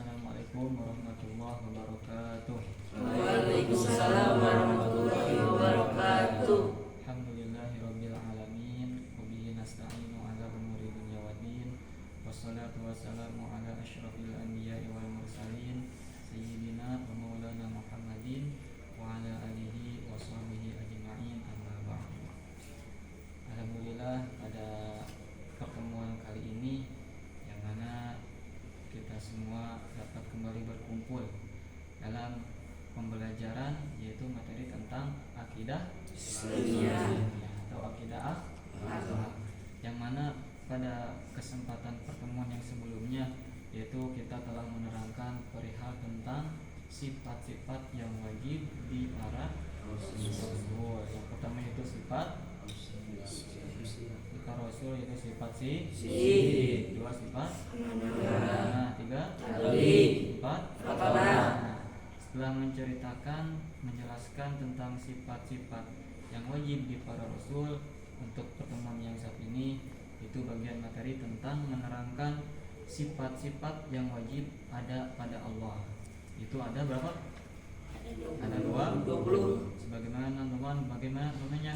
Assalamualaikum warahmatullahi wabarakatuh. Waalaikumsalam warahmatullahi wabarakatuh. Alhamdulillahirabbil alamin. Wabihi nasta'inu ala umuri dunya waddin. Wassalatu wassalamu ala asyrafil anbiya'i wal mursalin sayyidina wa maulana Muhammadin wa ala alihi wa sahbihi ajma'in, amma ba'du. Alhamdulillah, pada pertemuan kali ini yang mana kita semua dapat kembali berkumpul dalam pembelajaran, yaitu materi tentang akidah atau akidah akhlak, yang mana pada kesempatan pertemuan yang sebelumnya yaitu kita telah menerangkan perihal tentang sifat-sifat yang wajib di para Rasul. Yang pertama itu sifat Rasul, yaitu sifat dua sifat tiga sifat. Setelah menjelaskan tentang sifat-sifat yang wajib di para Rasul, untuk pertemuan yang saat ini itu bagian materi tentang menerangkan sifat-sifat yang wajib ada pada Allah. Itu ada berapa? Ada 20. Sebagaimana bagaimana namanya?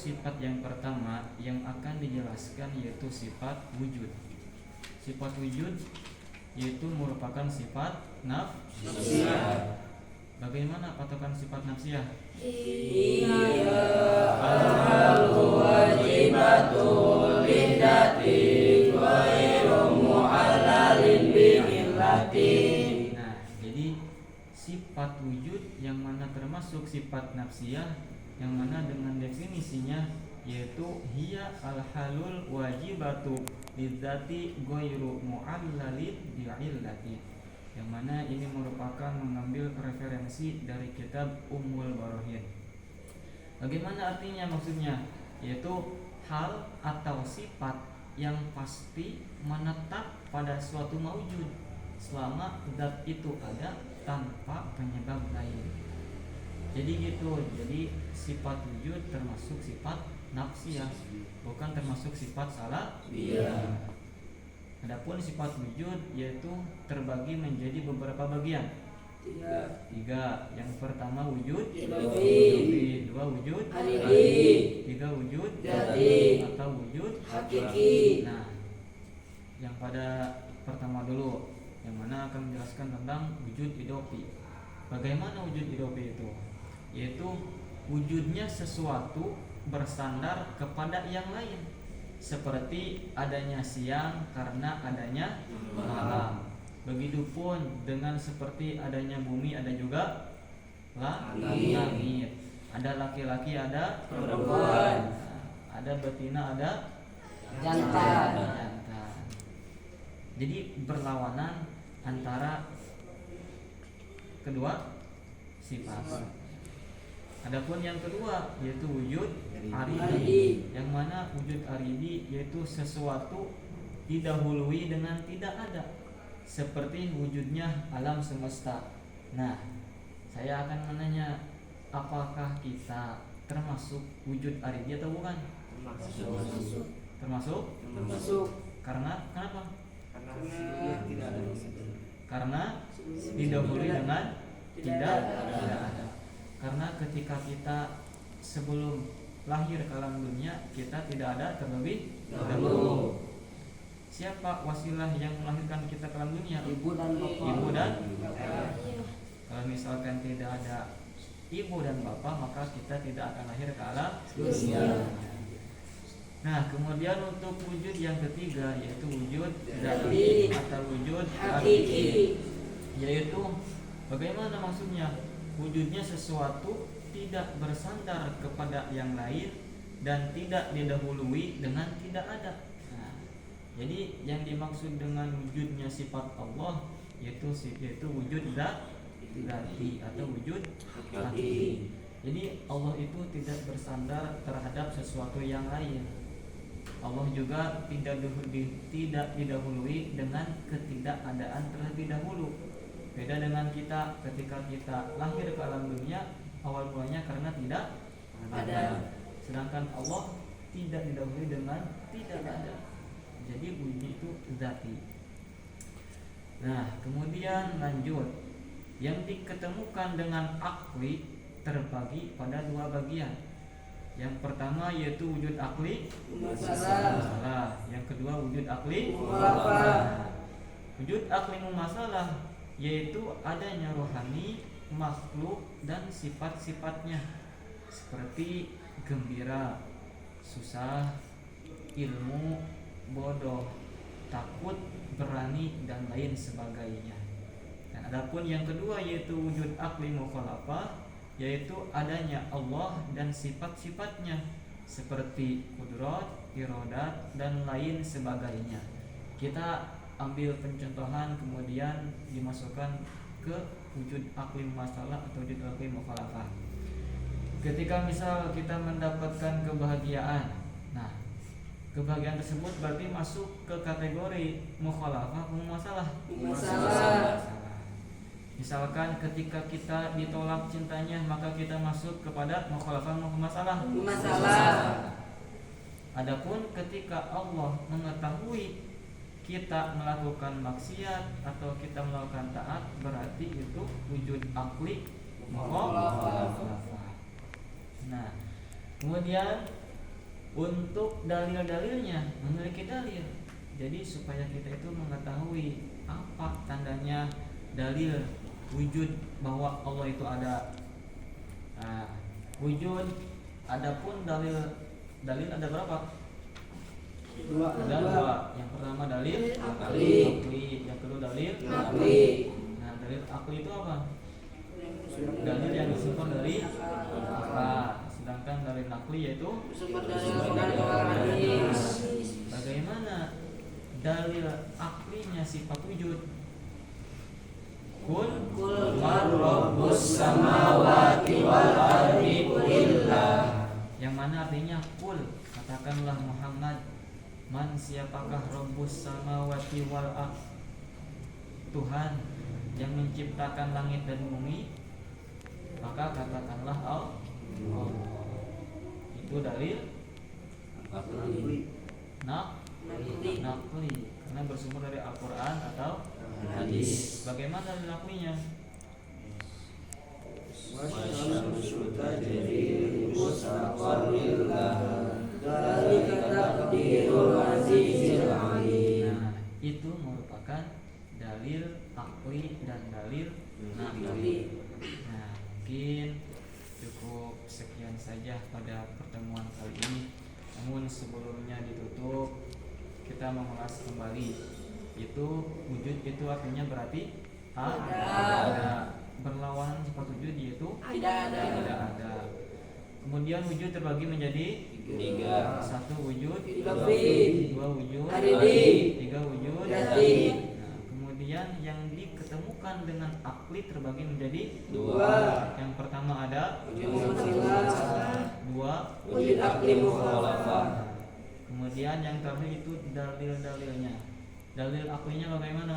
Sifat yang pertama yang akan dijelaskan yaitu sifat wujud. Sifat wujud yaitu merupakan sifat nafsiyah. Bagaimana patokan sifat nafsiyah? Iya al-halu wajibatul bidati ghairu mu'allalin bi'illati. Nah, jadi sifat wujud yang mana termasuk sifat nafsiyah, yang mana dengan definisinya yaitu hiya al-halul wajibatu bidzati ghairu mu'allalin bi'illati, yang mana ini merupakan mengambil referensi dari kitab Ummul Barahin. Bagaimana artinya, maksudnya yaitu hal atau sifat yang pasti menetap pada suatu maujud selama zat itu ada tanpa penyebab lain. Jadi gitu. Jadi sifat wujud termasuk sifat nafsiyah, bukan termasuk sifat salabiyah. Adapun sifat wujud yaitu terbagi menjadi beberapa bagian. Tiga. Yang pertama wujud idofi, dua wujud haridi, tiga wujud dzati atau wujud hakiki. Nah, yang pada pertama dulu, yang mana akan menjelaskan tentang wujud idofi. Bagaimana wujud idofi itu? Yaitu wujudnya sesuatu bersandar kepada yang lain, seperti adanya siang karena adanya malam. Begitupun dengan seperti adanya bumi, ada juga langit. Ada laki-laki, ada perempuan, ada betina, ada jantan. Jadi berlawanan antara kedua sifat. Adapun yang kedua yaitu wujud aridi, yang mana wujud aridi yaitu sesuatu didahului dengan tidak ada, seperti wujudnya alam semesta. Nah, saya akan menanya, apakah kita termasuk wujud aridi atau bukan? Termasuk. Karena kenapa? Karena didahului dengan tidak ada. Karena ketika kita sebelum lahir ke alam dunia, kita tidak ada terlebih dahulu. Siapa wasilah yang melahirkan kita ke alam dunia? Ibu dan bapak. Ibu dan bapak. Kalau misalkan tidak ada ibu dan bapak, maka kita tidak akan lahir ke alam dunia. Nah, kemudian untuk wujud yang ketiga yaitu wujud dzati. atau wujud hakiki. yaitu bagaimana maksudnya? Wujudnya sesuatu tidak bersandar kepada yang lain dan tidak didahului dengan tidak ada. Nah, jadi yang dimaksud dengan wujudnya sifat Allah yaitu wujud zati atau wujud hakiki. Jadi Allah itu tidak bersandar terhadap sesuatu yang lain. Allah juga tidak didahului dengan ketidakadaan terlebih dahulu. Beda dengan kita ketika kita lahir ke alam dunia, awal mulanya karena tidak ada. Sedangkan Allah tidak didahului dengan tidak ada. Jadi wujud itu zati. Nah, kemudian lanjut. Yang diketemukan dengan akli terbagi pada dua bagian. Yang pertama yaitu wujud akli mumasalah. Yang kedua wujud akli Mukhalafah. Wujud akli mumasalah yaitu adanya rohani, makhluk dan sifat-sifatnya seperti gembira, susah, ilmu, bodoh, takut, berani dan lain sebagainya. Dan adapun yang kedua yaitu wujud akli mukhalafah yaitu adanya Allah dan sifat-sifatnya seperti kudrat, iradat dan lain sebagainya. Kita ambil pencontohan kemudian dimasukkan ke wujud akli masalah atau wujud akli mukhalafah. Ketika misal kita mendapatkan kebahagiaan, nah kebahagiaan tersebut berarti masuk ke kategori mukhalafah atau masalah. Misalkan ketika kita ditolak cintanya, maka kita masuk kepada mukhalafah masalah. Adapun ketika Allah mengetahui kita melakukan maksiat atau kita melakukan taat, berarti itu wujud akli mukhalafah. Nah, kemudian untuk dalil-dalilnya memiliki dalil. Jadi supaya kita itu mengetahui apa tandanya dalil wujud bahwa Allah itu ada. Nah, wujud. Adapun dalil ada berapa? Ada dua. Yang pertama dalil akli. Yang kedua dalil Akli. Nah, dalil akli itu apa? Dalil yang disebut dari apa? Sedangkan dalil akli yaitu Sumber dari Al-Quran hadis. bagaimana dalil aklinya sifat wujud? Kul man rabbus samawati wal ardi qulillah. Yang mana artinya kul, katakanlah Muhammad, man siapakah rabbus samawati wal ard? Tuhan yang menciptakan langit dan bumi. Maka katakanlah Allah. Itu dalil nakli karena bersumber dari Al-Quran atau hadis. Bagaimana dalil naklinya? Wasyamsu tajri mustaqarrillah. Dzalika taqdirul azizil alim. Nah, itu merupakan dalil akli dan dalil nakli. Nah, mungkin cukup sekian saja pada pertemuan kali ini. Namun sebelumnya ditutup, kita mengulas kembali. Itu wujud itu artinya berarti ada. Berlawanan sifat wujud yaitu Tidak ada. Kemudian wujud terbagi menjadi tiga. Satu wujud Lebih. dua wujud Hadidi. tiga wujud Dzati. Nah, kemudian yang diketemukan dengan akli terbagi menjadi Dua. Yang pertama ada dua Wujud akli mukhalafah. Kemudian yang terakhir itu dalil-dalilnya. Dalil aklinya bagaimana?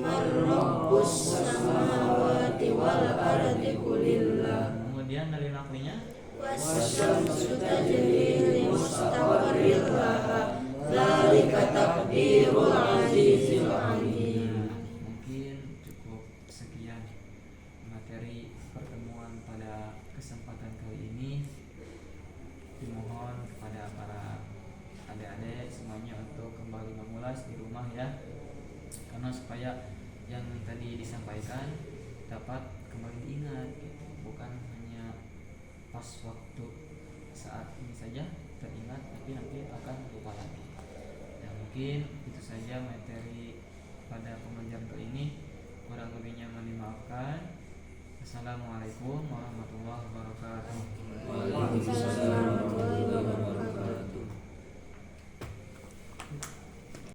Man rabbus samawati wal ardi qulillah. Kemudian dalil aklinya Wasyamsu tajri li mustaqarrillah. Dzalika taqdirul azizil alim. Mungkin cukup sekian materi pertemuan pada kesempatan kali ini. Dimohon kepada para adik-adik semuanya untuk kembali mengulas di rumah ya, karena supaya yang tadi disampaikan dapat kembali diingat gitu. Bukan hanya pas waktu saat ini saja teringat, tapi nanti akan lupa lagi. Dan mungkin itu saja materi pada pengajian kali ini. Kurang lebihnya mohon dimaafkan. Assalamualaikum warahmatullahi wabarakatuh.